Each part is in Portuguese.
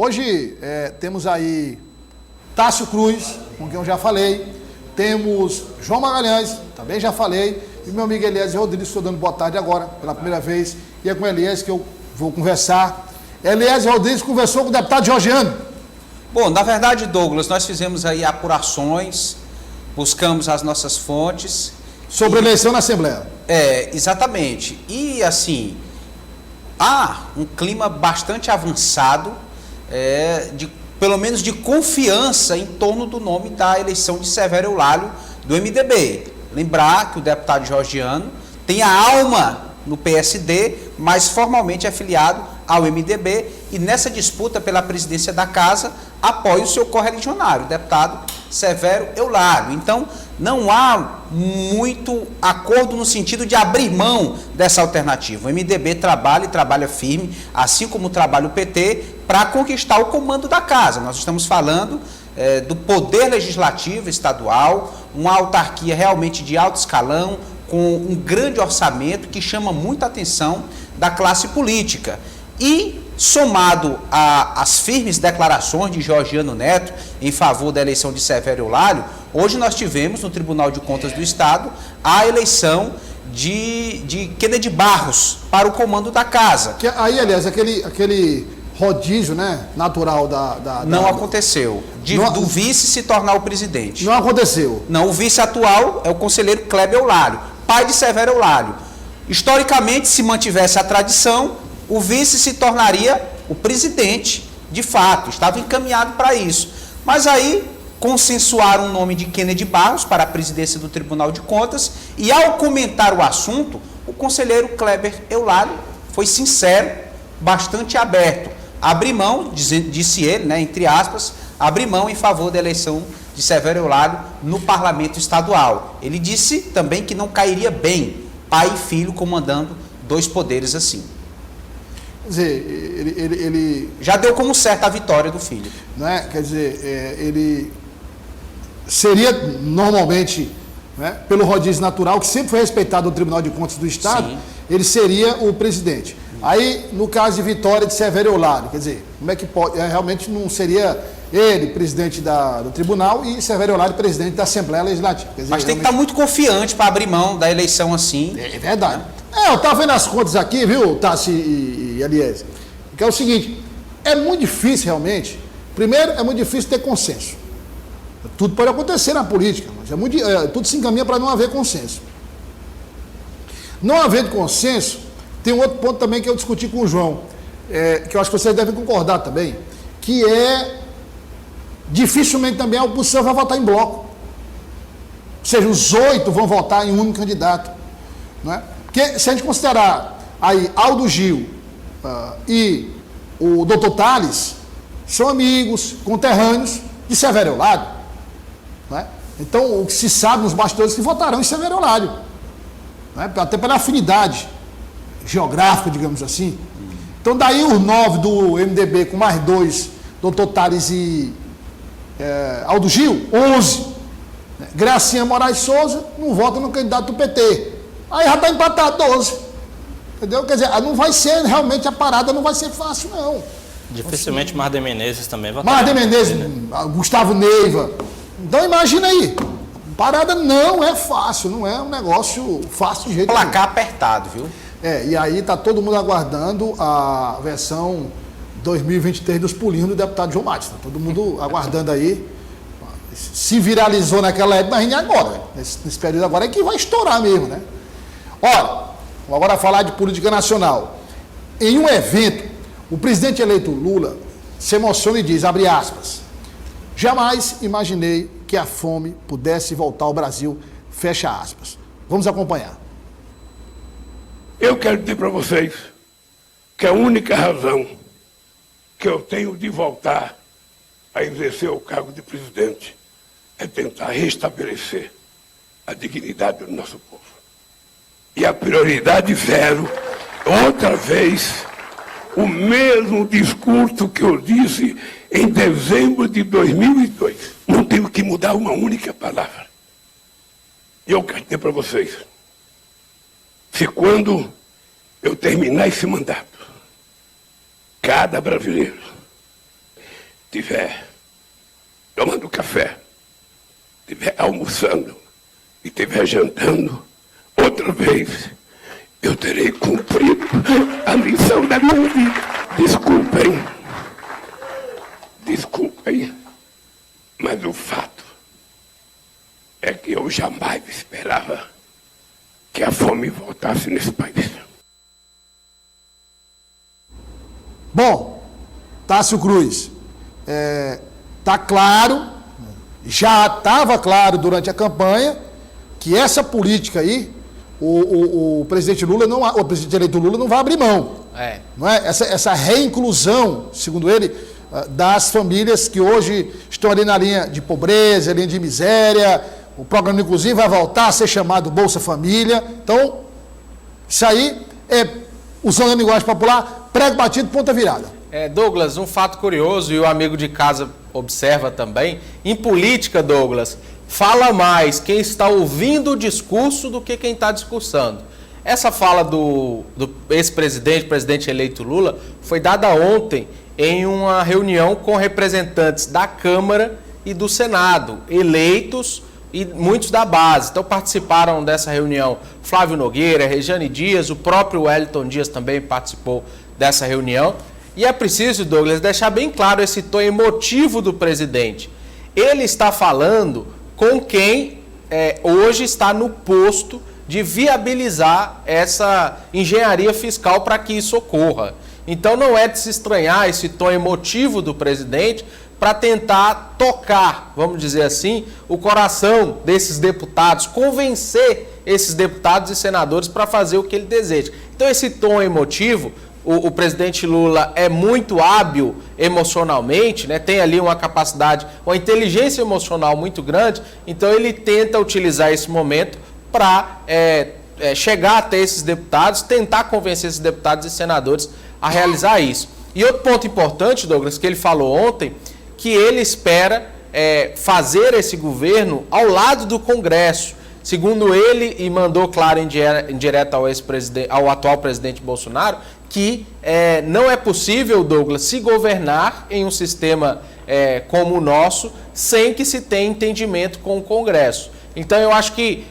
Hoje temos aí Tássio Cruz, com quem eu já falei, temos João Magalhães, também já falei, e meu amigo Eliezer Rodrigues, estou dando boa tarde agora, pela primeira vez, e é com Eliezer que eu vou conversar. Eliezer Rodrigues conversou com o deputado Georgiano. Bom, na verdade, Douglas, nós fizemos aí apurações, buscamos as nossas fontes. Sobre a eleição na Assembleia. Exatamente. E, assim, há um clima bastante avançado, pelo menos de confiança em torno do nome da eleição de Severo Eulálio do MDB. Lembrar que o deputado Georgiano tem a alma no PSD, mas formalmente é filiado ao MDB e nessa disputa pela presidência da casa apoia o seu correligionário, o deputado Severo Eulálio. Então, não há muito acordo no sentido de abrir mão dessa alternativa. O MDB trabalha e trabalha firme, assim como trabalha o PT, para conquistar o comando da casa. Nós estamos falando do poder legislativo estadual, uma autarquia realmente de alto escalão, com um grande orçamento que chama muita atenção da classe política. E, somado às firmes declarações de Georgiano Neto em favor da eleição de Severo Eulálio, hoje nós tivemos no Tribunal de Contas do Estado a eleição de Kennedy Barros para o comando da casa. Aí, aliás, aquele rodízio, né, natural Não aconteceu. Do vice se tornar o presidente. Não aconteceu. Não, o vice atual é o conselheiro Kleber Eulálio, pai de Severo Eulálio. Historicamente, se mantivesse a tradição, o vice se tornaria o presidente, de fato, estava encaminhado para isso. Mas aí consensuaram o nome de Kennedy Barros para a presidência do Tribunal de Contas e, ao comentar o assunto, o conselheiro Kleber Eulálio foi sincero, bastante aberto. Abri mão, disse ele, né, entre aspas, abri mão em favor da eleição de Severo Eulálio no parlamento estadual. Ele disse também que não cairia bem pai e filho comandando dois poderes assim. Quer dizer, ele já deu como certa a vitória do filho. Não é? Quer dizer, ele seria normalmente, né, pelo rodízio natural, que sempre foi respeitado no Tribunal de Contas do Estado, sim, ele seria o presidente. Aí, no caso de vitória de Severo Eulálio, quer dizer, como é que pode? Realmente não seria ele presidente do tribunal e Severo Eulálio presidente da Assembleia Legislativa. Quer dizer, mas tem que estar muito confiante para abrir mão da eleição assim. É verdade. Eu estava vendo as contas aqui, viu, Tassi e Eliezer, que é o seguinte, é muito difícil realmente, primeiro é muito difícil ter consenso. Tudo pode acontecer na política, mas tudo se encaminha para não haver consenso. Não havendo consenso, tem um outro ponto também que eu discuti com o João, que eu acho que vocês devem concordar também, que dificilmente também a oposição vai votar em bloco. Ou seja, os 8 vão votar em um único candidato. Não é? Porque se a gente considerar aí Aldo Gil e o doutor Tales, são amigos, conterrâneos de Severo Eulálio. Não é? Então, o que se sabe nos bastidores que votarão em Severo Eulálio. Não é? Até pela afinidade geográfica, digamos assim. Então, daí os 9 do MDB com mais 2, doutor Tales e Aldo Gil, 11. Gracinha Moraes Souza não vota no candidato do PT. Aí já está empatado 12. Entendeu? Quer dizer, não vai ser, realmente a parada não vai ser fácil, não. Dificilmente Mardem Menezes também vai. Mardem Menezes, Gustavo Neiva. Então imagina aí. Parada não é fácil, não é um negócio fácil de jeito nenhum. Placar apertado, viu? E aí está todo mundo aguardando a versão 2023 dos pulinhos do deputado João Matos. Tá todo mundo aguardando aí. Se viralizou naquela época, mas nem agora. Nesse período agora é que vai estourar mesmo, né? Olha, vamos agora falar de política nacional. Em um evento, o presidente eleito Lula se emociona e diz, abre aspas, jamais imaginei que a fome pudesse voltar ao Brasil, fecha aspas. Vamos acompanhar. Eu quero dizer para vocês que a única razão que eu tenho de voltar a exercer o cargo de presidente é tentar restabelecer a dignidade do nosso povo. E a prioridade zero, outra vez, o mesmo discurso que eu disse em dezembro de 2002. Não tenho que mudar uma única palavra. E eu quero dizer para vocês, se quando eu terminar esse mandato, cada brasileiro estiver tomando café, estiver almoçando e estiver jantando, outra vez eu terei cumprido a missão da minha vida. Desculpem, mas o fato é que eu jamais esperava que a fome voltasse nesse país. Bom, Tássio Cruz, está claro, já estava claro durante a campanha, que essa política aí, o presidente Lula não, o presidente eleito Lula não vai abrir mão. Não é? Essa reinclusão, segundo ele, das famílias que hoje estão ali na linha de pobreza, linha de miséria. O programa, inclusive, vai voltar a ser chamado Bolsa Família. Então, isso aí é, usando a linguagem popular, prego batido, ponta virada. Douglas, um fato curioso, e o amigo de casa observa também, em política, Douglas, fala mais quem está ouvindo o discurso do que quem está discursando. Essa fala do ex-presidente, presidente eleito Lula, foi dada ontem em uma reunião com representantes da Câmara e do Senado, eleitos e muitos da base. Então participaram dessa reunião Flávio Nogueira, Rejane Dias, o próprio Wellington Dias também participou dessa reunião. E é preciso, Douglas, deixar bem claro esse tom emotivo do presidente. Ele está falando com quem hoje está no posto de viabilizar essa engenharia fiscal para que isso ocorra. Então não é de se estranhar esse tom emotivo do presidente para tentar tocar, vamos dizer assim, o coração desses deputados, convencer esses deputados e senadores para fazer o que ele deseja. Então esse tom emotivo, o presidente Lula é muito hábil emocionalmente, né? Tem ali uma capacidade, uma inteligência emocional muito grande, então ele tenta utilizar esse momento para chegar até esses deputados, tentar convencer esses deputados e senadores a realizar isso. E outro ponto importante, Douglas, que ele falou ontem, que ele espera fazer esse governo ao lado do Congresso. Segundo ele, e mandou claro em direto ao atual presidente Bolsonaro, que não é possível, Douglas, se governar em um sistema como o nosso sem que se tenha entendimento com o Congresso. Então eu acho que,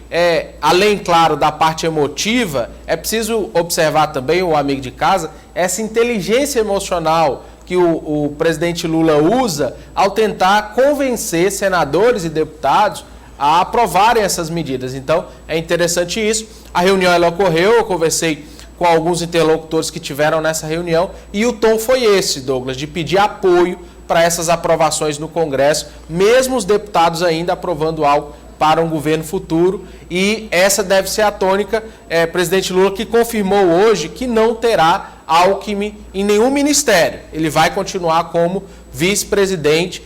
além, claro, da parte emotiva, é preciso observar também, o amigo de casa, essa inteligência emocional que o presidente Lula usa ao tentar convencer senadores e deputados a aprovarem essas medidas. Então é interessante isso. A reunião ela ocorreu, eu conversei com alguns interlocutores que tiveram nessa reunião e o tom foi esse, Douglas, de pedir apoio para essas aprovações no Congresso, mesmo os deputados ainda aprovando algo para um governo futuro, e essa deve ser a tônica, presidente Lula, que confirmou hoje que não terá Alckmin em nenhum ministério. Ele vai continuar como vice-presidente,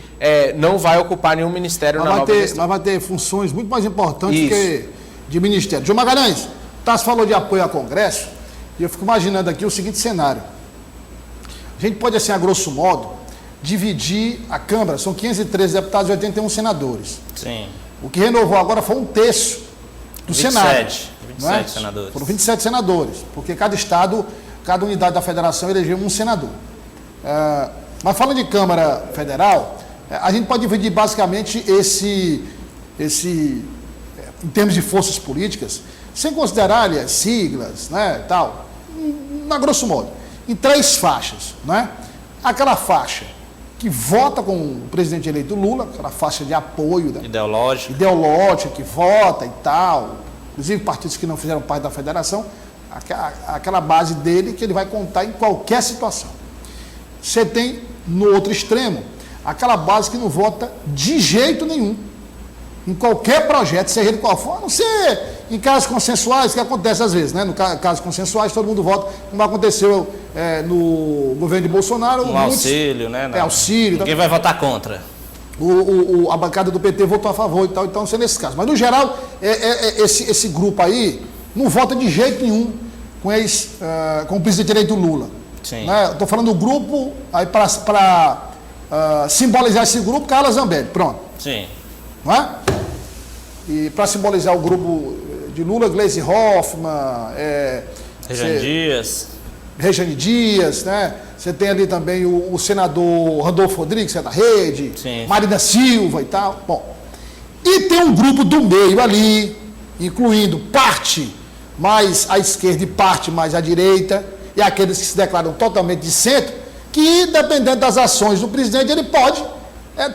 não vai ocupar nenhum ministério na nova gestão. Mas vai ter funções muito mais importantes que de ministério. João Magalhães, Tassi falou de apoio ao Congresso, e eu fico imaginando aqui o seguinte cenário. A gente pode, assim, a grosso modo, dividir a Câmara, são 513 deputados e 81 senadores. Sim. O que renovou agora foi um terço do Senado. 27 senadores. Foram 27 senadores, porque cada estado, cada unidade da federação elegeu um senador. Mas falando de Câmara Federal, a gente pode dividir basicamente esse em termos de forças políticas, sem considerar ali as siglas, né, tal, na grosso modo, em 3 faixas, né? Aquela faixa que vota com o presidente eleito Lula, aquela faixa de apoio, né? ideológica, que vota e tal, inclusive partidos que não fizeram parte da federação, aquela base dele que ele vai contar em qualquer situação. Você tem, no outro extremo, aquela base que não vota de jeito nenhum, em qualquer projeto, seja ele qual for, a não ser em casos consensuais, que acontece às vezes, né? No casos consensuais, todo mundo vota, como aconteceu no governo de Bolsonaro. Auxílio, né? Auxílio. Ninguém vai votar contra. A bancada do PT votou a favor e tal, então não sei nesse caso. Mas, no geral, esse grupo aí não vota de jeito nenhum com o presidente eleito Lula. Sim. Né? Estou falando do grupo, aí para simbolizar esse grupo, Carla Zambelli, pronto. Sim. Não é? E para simbolizar o grupo de Lula, Gleisi Hoffmann, Rejane Dias, né? Você tem ali também o senador Randolfo Rodrigues, que é da Rede, Sim. Marina Silva e tal. Bom, e tem um grupo do meio ali, incluindo parte mais à esquerda e parte mais à direita, e aqueles que se declaram totalmente de centro, que, dependendo das ações do presidente, ele pode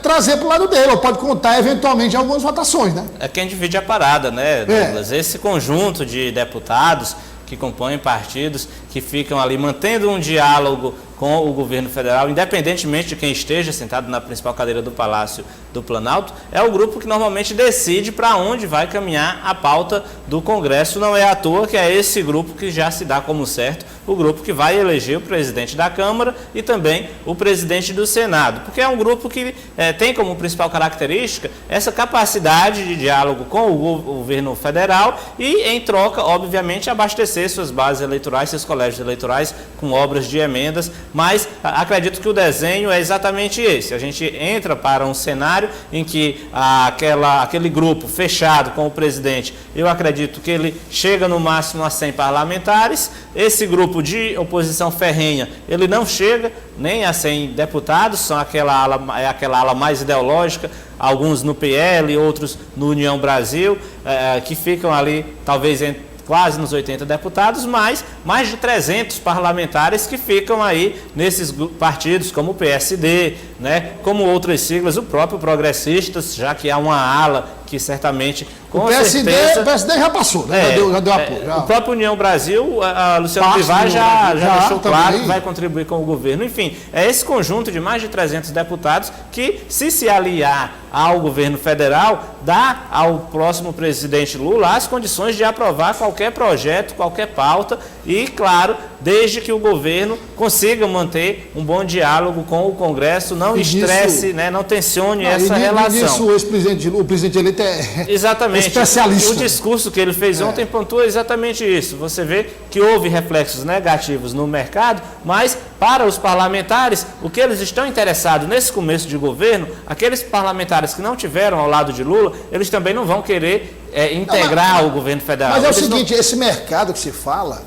trazer para o lado dele, ou pode contar eventualmente algumas votações, né? É quem divide a parada, né, Douglas? Esse conjunto de deputados que compõem partidos, que ficam ali mantendo um diálogo com o governo federal, independentemente de quem esteja sentado na principal cadeira do Palácio do Planalto, é o grupo que normalmente decide para onde vai caminhar a pauta do Congresso. Não é à toa que é esse grupo que já se dá como certo, o grupo que vai eleger o presidente da Câmara e também o presidente do Senado, porque é um grupo que tem como principal característica essa capacidade de diálogo com o governo federal e, em troca, obviamente, abastecer suas bases eleitorais, seus colégios eleitorais com obras de emendas, mas acredito que o desenho é exatamente esse. A gente entra para um cenário em que aquele grupo fechado com o presidente, eu acredito que ele chega no máximo a 100 parlamentares. Esse grupo de oposição ferrenha, ele não chega nem a 100 deputados, são aquela ala mais ideológica, alguns no PL, outros no União Brasil, que ficam ali talvez quase nos 80 deputados, mas mais de 300 parlamentares que ficam aí nesses partidos, como o PSD, né, como outras siglas, o próprio Progressistas, já que há uma ala que certamente, com o PSD, certeza... O PSD já passou, né? Já deu apoio. Já. O próprio União Brasil, a Luciano Bivar já deixou claro que vai contribuir com o governo. Enfim, é esse conjunto de mais de 300 deputados que, se aliar ao governo federal, dá ao próximo presidente Lula as condições de aprovar qualquer projeto, qualquer pauta e, claro, desde que o governo consiga manter um bom diálogo com o Congresso, não estresse, né, não tensione essa relação. O presidente eleito é exatamente especialista. O discurso que ele fez ontem pontua exatamente isso. Você vê que houve reflexos negativos no mercado, mas para os parlamentares, o que eles estão interessados nesse começo de governo, aqueles parlamentares que não tiveram ao lado de Lula, eles também não vão querer integrar o governo federal. Mas é o seguinte, esse mercado que se fala,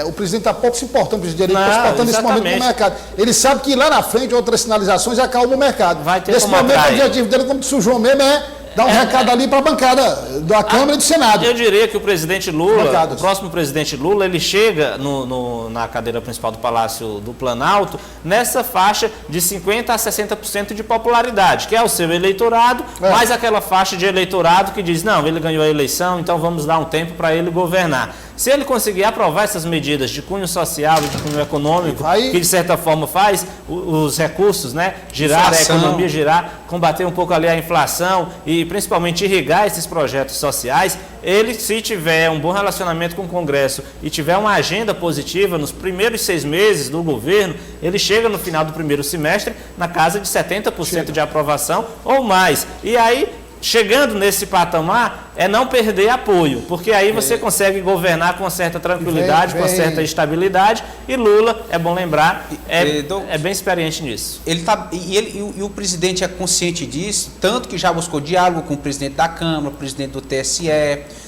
o presidente está pouco se importando, o presidente está se importando nesse momento com o mercado. Ele sabe que lá na frente outras sinalizações acalmam o mercado. Nesse momento o objetivo dele, como disse o João mesmo, dar um recado ali para a bancada da Câmara e do Senado. Eu diria que o presidente Lula, o próximo presidente Lula, ele chega na cadeira principal do Palácio do Planalto nessa faixa de 50% a 60% de popularidade, que é o seu eleitorado, mais aquela faixa de eleitorado que diz, não, ele ganhou a eleição, então vamos dar um tempo para ele governar. Se ele conseguir aprovar essas medidas de cunho social e de cunho econômico, que de certa forma faz os recursos, né, girar, a economia girar, combater um pouco ali a inflação e principalmente irrigar esses projetos sociais, ele, se tiver um bom relacionamento com o Congresso e tiver uma agenda positiva nos primeiros 6 meses do governo, ele chega no final do primeiro semestre na casa de 70% de aprovação ou mais. E aí, chegando nesse patamar, é não perder apoio, porque aí você consegue governar com certa tranquilidade, com certa estabilidade, e Lula, é bom lembrar, é bem experiente nisso. E o presidente é consciente disso, tanto que já buscou diálogo com o presidente da Câmara, o presidente do TSE,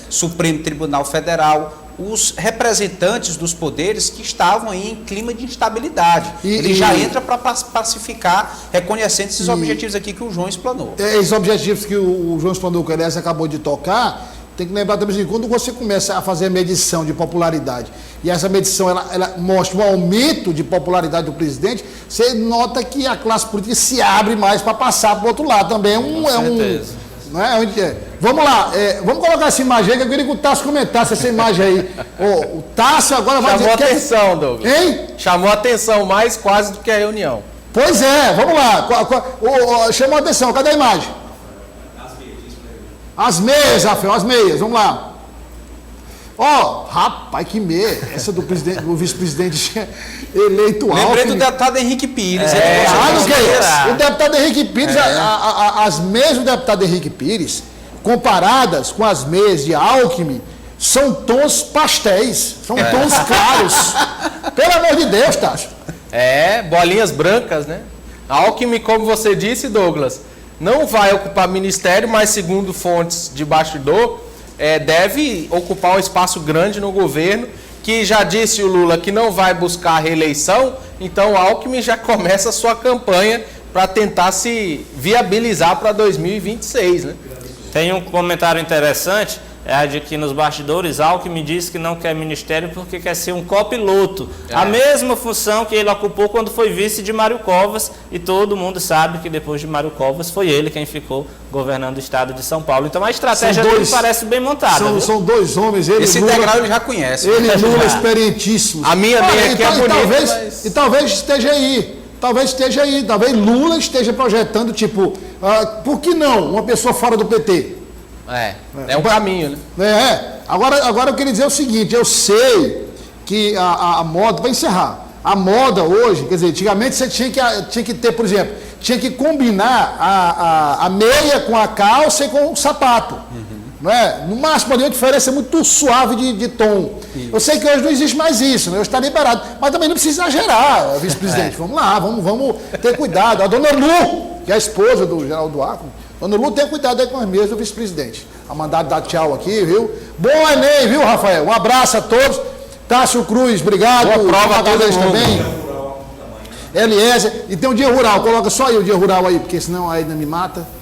Supremo Tribunal Federal, os representantes dos poderes que estavam aí em clima de instabilidade. Ele já entra para pacificar, reconhecendo esses objetivos aqui que o João explanou. Esses objetivos que o João explanou, que aliás acabou de tocar, tem que lembrar também que quando você começa a fazer a medição de popularidade, e essa medição ela mostra um aumento de popularidade do presidente, você nota que a classe política se abre mais para passar para o outro lado. Também não é? Vamos lá, vamos colocar essa imagem aí, que eu queria que o Tássio comentasse essa imagem aí. O Tássio agora vai dizer... Chamou atenção, Douglas. Hein? Chamou atenção mais quase do que a reunião. Pois é, vamos lá. Chamou atenção, cadê a imagem? As meias, Rafael, as meias, vamos lá. Rapaz, que meia. Essa do vice-presidente eleito Alckmin. Lembrei do deputado Henrique Pires. O deputado Henrique Pires, as meias do deputado Henrique Pires, comparadas com as meias de Alckmin, são tons pastéis, são tons claros. Pelo amor de Deus, Tássio. Bolinhas brancas, né? Alckmin, como você disse, Douglas, não vai ocupar ministério, mas segundo fontes de bastidor, deve ocupar um espaço grande no governo que já disse o Lula que não vai buscar a reeleição, então o Alckmin já começa a sua campanha para tentar se viabilizar para 2026, né? Tem um comentário interessante, de que nos bastidores Alckmin disse que não quer ministério porque quer ser um copiloto. A mesma função que ele ocupou quando foi vice de Mário Covas, e todo mundo sabe que depois de Mário Covas foi ele quem ficou governando o estado de São Paulo. Então a estratégia dele parece bem montada. São dois homens. Esse degrau ele já conhece. Ele e Lula experientíssimos. A minha aqui é bonita, e talvez esteja aí. Talvez Lula esteja projetando, tipo, por que não uma pessoa fora do PT? É um caminho, né? Agora eu queria dizer o seguinte, eu sei que a moda, para encerrar, a moda hoje, quer dizer, antigamente você tinha que ter, por exemplo, tinha que combinar a meia com a calça e com o sapato. Não é? No máximo ali a diferença é muito suave de tom. Isso. Eu sei que hoje não existe mais isso, né? Hoje está liberado. Mas também não precisa exagerar, vice-presidente. Vamos lá, vamos ter cuidado. A dona Lu, que é a esposa do Geraldo Alckmin, dona Lu, tenha cuidado aí com as mesas do vice-presidente. A mandar dar tchau aqui, viu? Bom Enem, viu, Rafael? Um abraço a todos. Tássio Cruz, obrigado. Boa prova a todos também. Eliezer. E tem um dia rural, coloca só aí o dia rural aí, porque senão aí ainda me mata.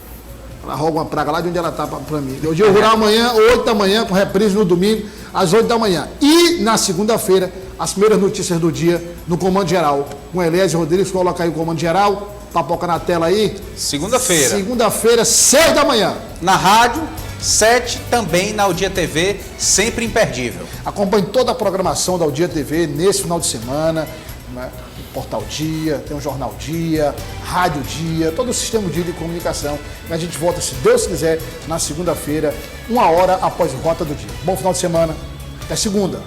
Ela rouba uma praga lá de onde ela está para mim. O dia rural amanhã, 8 da manhã, com reprise no domingo, às 8 da manhã. E na segunda-feira, as primeiras notícias do dia no Comando Geral. Com Eliezer Rodrigues, coloca aí o Comando Geral, papoca na tela aí. Segunda-feira. Segunda-feira, 6 da manhã. Na rádio, 7, também na Aldia TV, sempre imperdível. Acompanhe toda a programação da Aldia TV nesse final de semana, né? Portal Dia, tem o Jornal Dia, Rádio Dia, todo o sistema Dia de comunicação. E a gente volta, se Deus quiser, na segunda-feira, 1 hora após a Rota do Dia. Bom final de semana, até segunda.